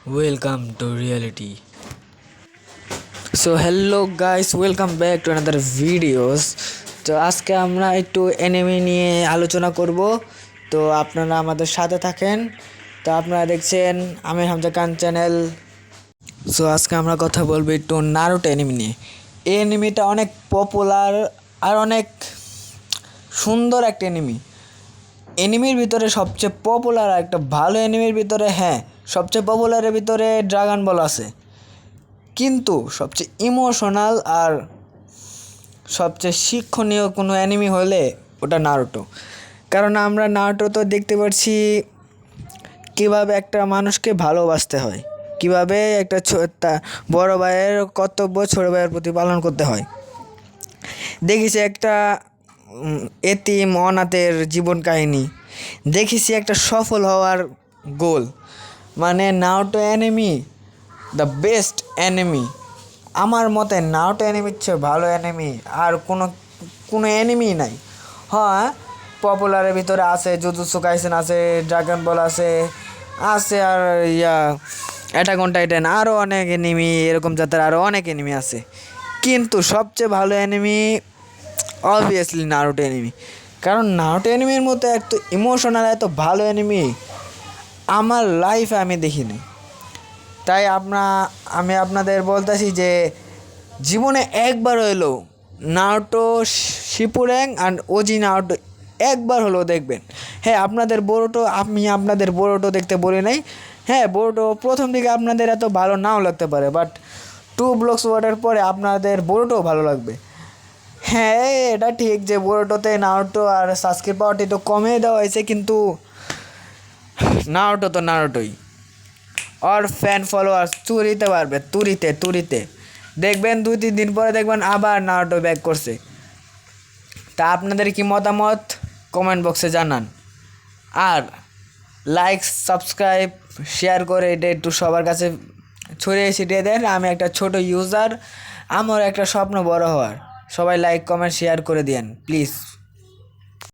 Welcome to reality. So hello guys, welcome back to another videos. তো আজকে আমরা একটু এনিমে নিয়ে আলোচনা করব। তো আপনারা আমাদের সাথে থাকেন। তো আপনারা দেখছেন আমির হামজা খান চ্যানেল। সো আজকে আমরা কথা বলবো একটু নারুটো এনিমে নিয়ে। এই এনিমেটা অনেক পপুলার আর অনেক সুন্দর একটা এনিমির ভিতরে সবচেয়ে পপুলার একটা ভালো এনিমির ভিতরে সবচেয়ে পপুলারের ভিতরে ড্রাগন বল আছে, কিন্তু সবচেয়ে ইমোশনাল আর সবচেয়ে শিক্ষণীয় কোনো অ্যানিমি হলে ওটা নারুটো। কারণ আমরা নারুটো তো দেখতে পাচ্ছি কীভাবে একটা মানুষকে ভালোবাসতে হয়, কীভাবে একটা বড় ভাইয়ের কর্তব্য ছোটো ভাইয়ের প্রতি পালন করতে হয়। দেখেছি একটা এতিম অনাথের জীবন কাহিনী, দেখেছি একটা সফল হওয়ার গোল। মানে Naruto enemy the best enemy আমার মতে। নারুটো অ্যানিমির চেয়ে ভালো অ্যানিমি আর কোনো অ্যানিমি নাই। হ্যাঁ, পপুলারের ভিতরে আছে জুজুৎসু কাইসেন, আছে ড্রাগন বল আছে আর অ্যাটাক অন টাইটান, আরও অনেক অ্যানিমি, এরকম জাতের আরও অনেক অ্যানিমি আছে। কিন্তু সবচেয়ে ভালো অ্যানিমি অবভিয়াসলি নারুটো অ্যানিমি। কারণ নারুটো অ্যানিমির মতো এত ইমোশনাল এত ভালো অ্যানিমি আমার লাইফে আমি দেখিনি। তাই আমি আপনাদের বলতেছি যে জীবনে একবার হলেও নারুটো শিপুরেন আর ওজি নারুটো একবার হলেও দেখবেন। হ্যাঁ, আমি আপনাদের বোরোটো দেখতে বলি নাই। হ্যাঁ, বোরোটো প্রথম দিকে আপনাদের এত ভালো নাও লাগতে পারে, বাট 2 ব্লকস ওয়াটার পরে আপনাদের বোরোটোও ভালো লাগবে। হ্যাঁ, এটা ঠিক যে বোরোটোতে নারুটো আর সাসকের পাওয়ারটি তো কমে দেওয়া হয়েছে, কিন্তু নারুটো তো নারুটোই। আর ফ্যান ফলোয়ার্স চুরিতে পারবে, তুরিতে দেখবেন 2-3 দিন পরে দেখবেন আবার নারুটো ব্যাক করছে। তা আপনাদের কি মতামত কমেন্ট বক্সে জানান, আর লাইক সাবস্ক্রাইব শেয়ার করে এটা একটু সবার কাছে ছড়িয়ে ছিটিয়ে দেন। আমি একটা ছোট ইউজার, আমার একটা স্বপ্ন বড় হওয়ার। সবাই লাইক কমেন্ট শেয়ার করে দিন প্লিজ।